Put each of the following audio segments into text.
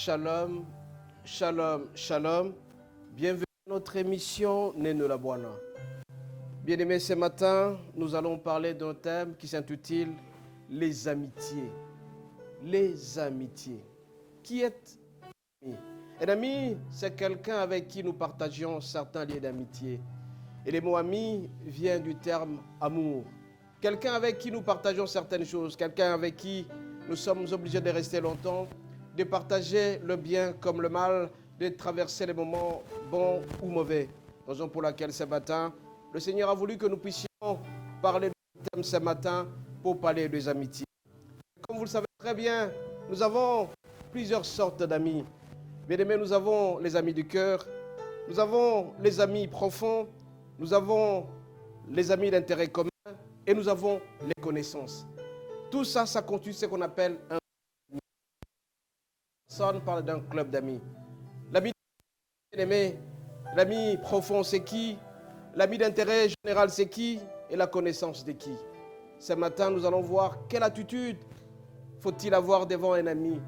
Shalom, shalom, shalom. Bienvenue à notre émission Neno la Boana. Bien-aimés, ce matin, nous allons parler d'un thème qui s'intitule les amitiés. Les amitiés. Qui est ami? Un ami, c'est quelqu'un avec qui nous partageons certains liens d'amitié. Et le mot ami vient du terme amour. Quelqu'un avec qui nous partageons certaines choses, quelqu'un avec qui nous sommes obligés de rester longtemps, de partager le bien comme le mal, de traverser les moments bons ou mauvais. Raison pour laquelle ce matin, le Seigneur a voulu que nous puissions parler de thème ce matin pour parler des amitiés. Comme vous le savez très bien, nous avons plusieurs sortes d'amis. Bien-aimés, nous avons les amis du cœur, nous avons les amis profonds, nous avons les amis d'intérêt commun et nous avons les connaissances. Tout ça, ça constitue ce qu'on appelle un ami. Personne parle d'un club d'amis. L'ami bien-aimé, l'ami profond, c'est qui? L'ami d'intérêt général, c'est qui? Et la connaissance de qui? Ce matin, nous allons voir quelle attitude faut-il avoir devant un ami.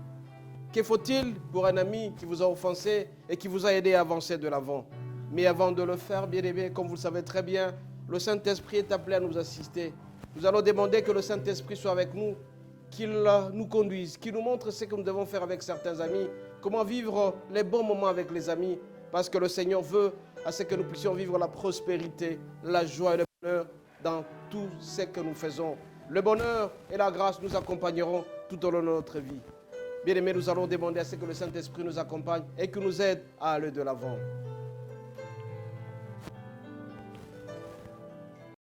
Que faut-il pour un ami qui vous a offensé et qui vous a aidé à avancer de l'avant? Mais avant de le faire, bien aimé, comme vous le savez très bien, le Saint-Esprit est appelé à nous assister. Nous allons demander que le Saint-Esprit soit avec nous, qu'il nous conduise, qu'il nous montre ce que nous devons faire avec certains amis, comment vivre les bons moments avec les amis, parce que le Seigneur veut à ce que nous puissions vivre la prospérité, la joie et le bonheur dans tout ce que nous faisons. Le bonheur et la grâce nous accompagneront tout au long de notre vie. Bien aimés, nous allons demander à ce que le Saint-Esprit nous accompagne et qu'il nous aide à aller de l'avant.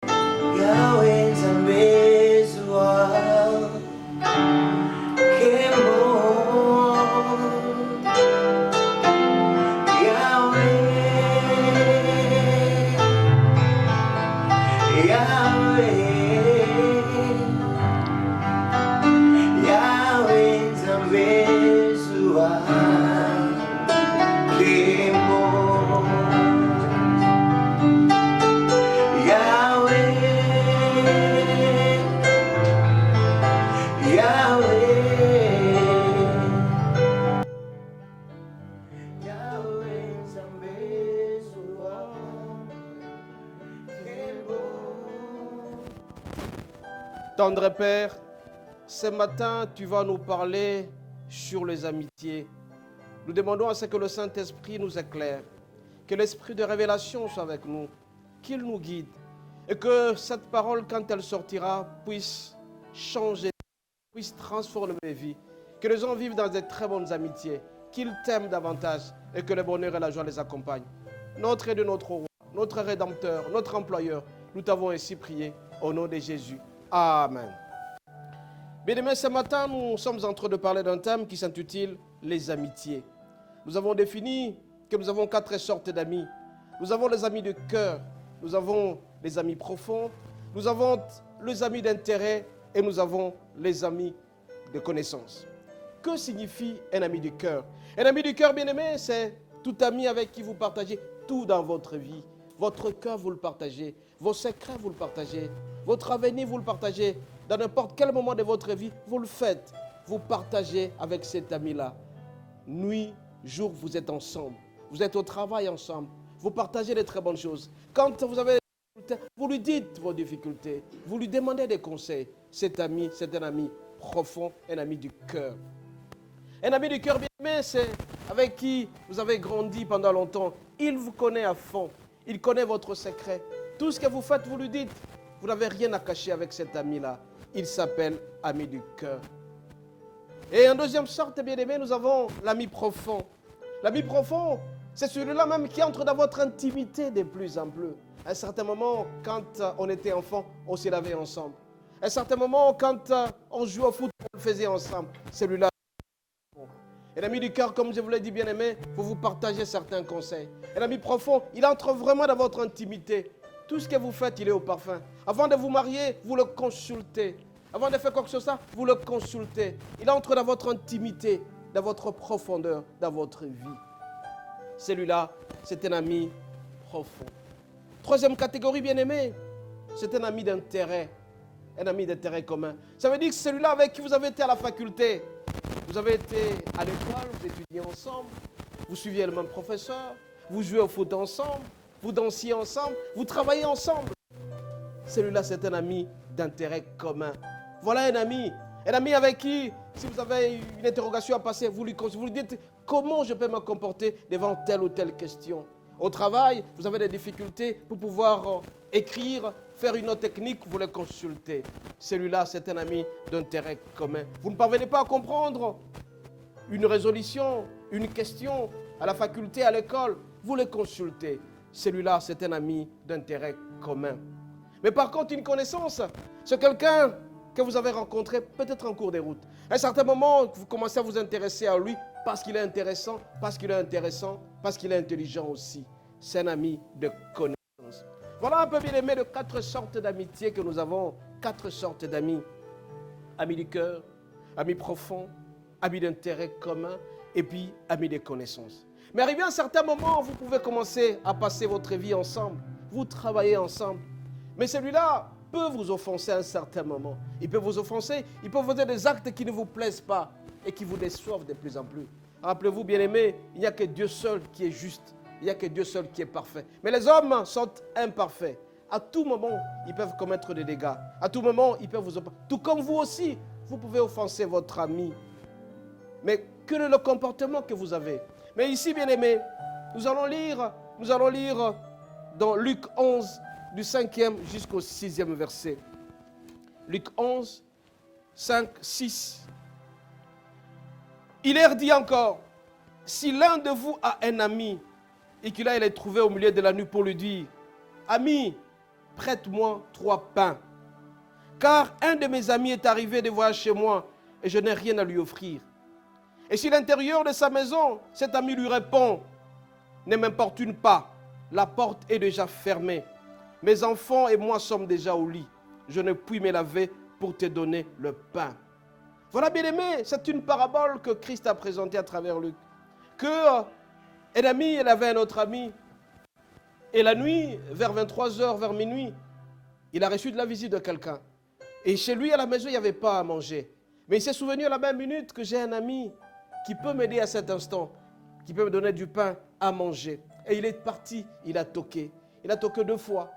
Yahweh Zambezua Kemo Yahweh Yahweh Zambezua Kemo Tendre Père, ce matin, tu vas nous parler sur les amitiés. Nous demandons à ce que le Saint-Esprit nous éclaire, que l'Esprit de révélation soit avec nous, qu'il nous guide, et que cette parole, quand elle sortira, puisse changer, puisse transformer les vies, que les gens vivent dans de très bonnes amitiés, qu'ils t'aiment davantage, et que le bonheur et la joie les accompagnent. Notre aide, notre roi, notre Rédempteur, notre employeur, nous t'avons ainsi prié, au nom de Jésus. Amen. Bien-aimés, ce matin, nous sommes en train de parler d'un thème qui s'intitule les amitiés. Nous avons défini que nous avons 4 sortes d'amis. Nous avons les amis de cœur, nous avons les amis profonds, nous avons les amis d'intérêt et nous avons les amis de connaissance. Que signifie un ami du cœur? Un ami du cœur, bien-aimé, c'est tout ami avec qui vous partagez tout dans votre vie. Votre cœur, vous le partagez. Vos secrets, vous le partagez. Votre avenir, vous le partagez. Dans n'importe quel moment de votre vie, vous le faites. Vous partagez avec cet ami-là. Nuit, jour, vous êtes ensemble. Vous êtes au travail ensemble. Vous partagez de très bonnes choses. Quand vous avez des difficultés, vous lui dites vos difficultés. Vous lui demandez des conseils. Cet ami, c'est un ami profond, un ami du cœur. Un ami du cœur, bien aimé, c'est avec qui vous avez grandi pendant longtemps. Il vous connaît à fond. Il connaît votre secret. Tout ce que vous faites, vous lui dites. Vous n'avez rien à cacher avec cet ami-là. Il s'appelle ami du cœur. Et en deuxième sorte, bien aimé, nous avons l'ami profond. L'ami profond, c'est celui-là même qui entre dans votre intimité de plus en plus. À un certain moment, quand on était enfant, on se lavait ensemble. À un certain moment, quand on jouait au foot, on le faisait ensemble. Celui-là. Et l'ami du cœur, comme je vous l'ai dit, bien aimé, vous vous partagez certains conseils. Et l'ami profond, il entre vraiment dans votre intimité. Tout ce que vous faites, il est au parfum. Avant de vous marier, vous le consultez. Avant de faire quoi que ce soit, vous le consultez. Il entre dans votre intimité, dans votre profondeur, dans votre vie. Celui-là, c'est un ami profond. Troisième catégorie, bien aimé, c'est un ami d'intérêt. Un ami d'intérêt commun. Ça veut dire que celui-là avec qui vous avez été à la faculté, Vous avez été à l'école, vous étudiez ensemble, vous suiviez le même professeur, vous jouez au foot ensemble, vous dansiez ensemble, vous travaillez ensemble. Celui-là, c'est un ami d'intérêt commun. Voilà un ami avec qui, si vous avez une interrogation à passer, vous lui dites comment je peux me comporter devant telle ou telle question. Au travail, vous avez des difficultés pour pouvoir écrire, faire une note technique, vous le consultez. Celui-là, c'est un ami d'intérêt commun. Vous ne parvenez pas à comprendre une résolution, une question à la faculté, à l'école, vous le consultez. Celui-là, c'est un ami d'intérêt commun. Mais par contre, une connaissance, c'est quelqu'un que vous avez rencontré peut-être en cours de route. À un certain moment, vous commencez à vous intéresser à lui parce qu'il est intéressant, parce qu'il est intelligent aussi. C'est un ami de connaissance. Voilà un peu bien aimé de 4 sortes d'amitié que nous avons. 4 sortes d'amis. Amis du cœur, amis profonds, amis d'intérêt commun et puis amis de connaissance. Mais arrivé à un certain moment, vous pouvez commencer à passer votre vie ensemble. Vous travaillez ensemble. Mais celui-là peut vous offenser à un certain moment. Il peut vous offenser, il peut vous faire des actes qui ne vous plaisent pas et qui vous déçoivent de plus en plus. Rappelez-vous, bien-aimés, il n'y a que Dieu seul qui est juste. Il n'y a que Dieu seul qui est parfait. Mais les hommes sont imparfaits. À tout moment, ils peuvent commettre des dégâts. À tout moment, ils peuvent vous offenser. Tout comme vous aussi, vous pouvez offenser votre ami. Mais quel est le comportement que vous avez? Mais ici, bien-aimés, nous allons lire dans Luc 11, du 5e jusqu'au 6e verset. Luc 11, 5, 6. Il leur dit encore, si l'un de vous a un ami et qu'il aille le trouver au milieu de la nuit pour lui dire, ami, prête-moi 3 pains, car un de mes amis est arrivé de voyage chez moi et je n'ai rien à lui offrir. Et si l'intérieur de sa maison, cet ami lui répond, ne m'importune pas, la porte est déjà fermée. Mes enfants et moi sommes déjà au lit. Je ne puis me laver pour te donner le pain. Voilà, bien-aimé, c'est une parabole que Christ a présentée à travers Luc. Que un ami, il avait un autre ami. Et la nuit, vers 23h, vers minuit, il a reçu de la visite de quelqu'un. Et chez lui, à la maison, il n'y avait pas à manger. Mais il s'est souvenu à la même minute que j'ai un ami qui peut m'aider à cet instant, qui peut me donner du pain à manger. Et il est parti, il a toqué. Il a toqué 2 fois.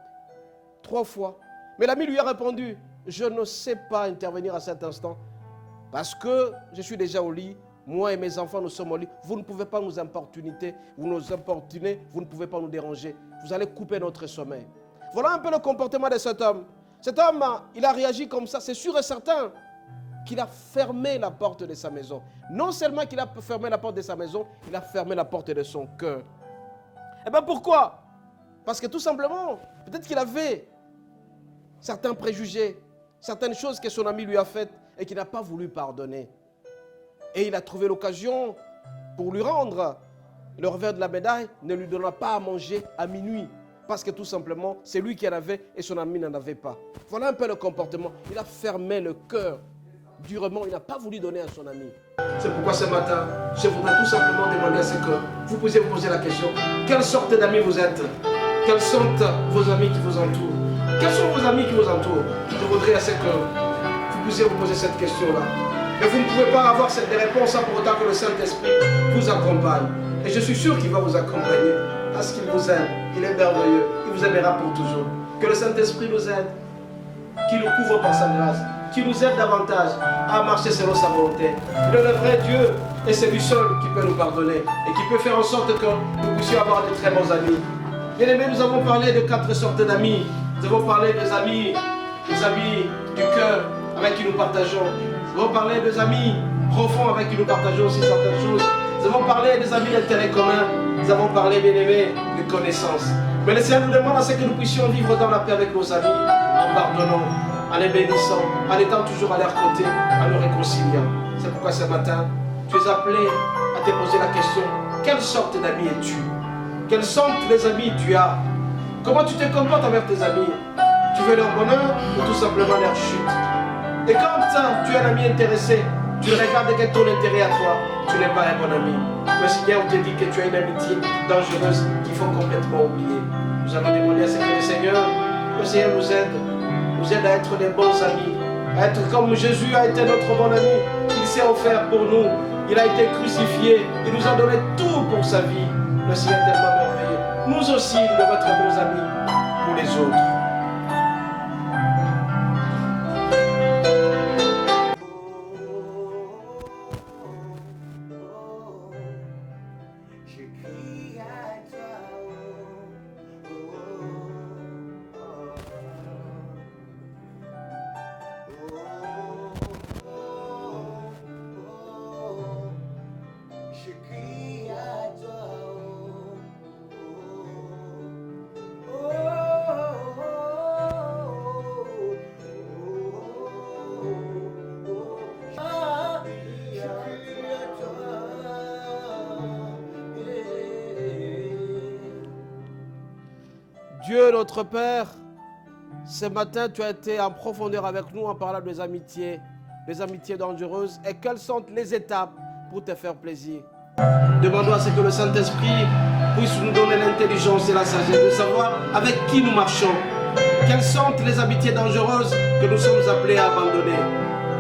3 fois. Mais l'ami lui a répondu, je ne sais pas intervenir à cet instant parce que je suis déjà au lit, moi et mes enfants nous sommes au lit, vous ne pouvez pas nous importuner, vous ne pouvez pas nous déranger, vous allez couper notre sommeil. Voilà un peu le comportement de cet homme. Cet homme, il a réagi comme ça, c'est sûr et certain qu'il a fermé la porte de sa maison. Non seulement qu'il a fermé la porte de sa maison, il a fermé la porte de son cœur. Eh bien pourquoi? Parce que tout simplement, peut-être qu'il avait certains préjugés, certaines choses que son ami lui a faites et qu'il n'a pas voulu pardonner. Et il a trouvé l'occasion pour lui rendre le revers de la médaille, ne lui donna pas à manger à minuit. Parce que tout simplement, c'est lui qui en avait et son ami n'en avait pas. Voilà un peu le comportement. Il a fermé le cœur durement, il n'a pas voulu donner à son ami. C'est pourquoi ce matin, je voudrais tout simplement demander à ce que vous puissiez vous poser la question, quelle sorte d'amis vous êtes? Quels sont vos amis qui vous entourent? Quels sont vos amis qui vous entourent? Je voudrais à ce que vous puissiez vous poser cette question-là. Et vous ne pouvez pas avoir cette réponse sans pour autant que le Saint-Esprit vous accompagne. Et je suis sûr qu'il va vous accompagner parce qu'il vous aime. Il est merveilleux. Il vous aimera pour toujours. Que le Saint-Esprit nous aide, qu'il nous couvre par sa grâce, qu'il nous aide davantage à marcher selon sa volonté. Il est le vrai Dieu et c'est lui seul qui peut nous pardonner et qui peut faire en sorte que nous puissions avoir de très bons amis. Bien aimés, nous avons parlé de 4 sortes d'amis. Nous avons parlé des amis du cœur avec qui nous partageons. Nous avons parlé des amis profonds avec qui nous partageons aussi certaines choses. Nous avons parlé des amis d'intérêt commun. Nous avons parlé, bien aimés, de connaissances. Mais le Seigneur nous demande à ce que nous puissions vivre dans la paix avec nos amis, en pardonnant, en les bénissant, en étant toujours à leur côté, en nous réconciliant. C'est pourquoi ce matin, tu es appelé à te poser la question, quelle sorte d'amis es-tu? Quelles sortes les amis tu as? Comment tu te comportes avec tes amis? Tu veux leur bonheur ou tout simplement leur chute? Et quand tu es un ami intéressé, tu regardes que ton intérêt à toi, tu n'es pas un bon ami. Le Seigneur te dit que tu as une amitié dangereuse qu'il faut complètement oublier. Nous allons demander à ce que le Seigneur nous aide à être des bons amis, à être comme Jésus a été notre bon ami. Il s'est offert pour nous. Il a été crucifié. Il nous a donné tout pour sa vie. Le Seigneur est tellement merveilleux. Nous aussi, nous devons être bons amis pour les autres. Je crie à toi, je crie à toi, Dieu notre Père, ce matin tu as été en profondeur avec nous en parlant des amitiés dangereuses. Et quelles sont les étapes pour te faire plaisir? Demandons à ce que le Saint-Esprit puisse nous donner l'intelligence et la sagesse de savoir avec qui nous marchons. Quelles sont les amitiés dangereuses que nous sommes appelés à abandonner?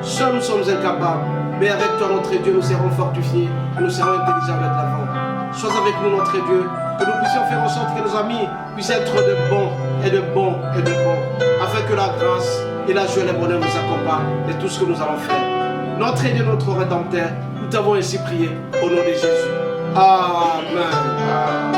Seuls nous sommes incapables, mais avec toi notre Dieu nous serons fortifiés et nous serons intelligents avec l'avant. Sois avec nous notre Dieu, que nous puissions faire en sorte que nos amis puissent être de bons et de bons et de bons, afin que la grâce et la joie et le bonheur nous accompagnent de tout ce que nous allons faire. Notre Dieu, notre Rédempteur, nous t'avons ainsi prié au nom de Jésus. Amen.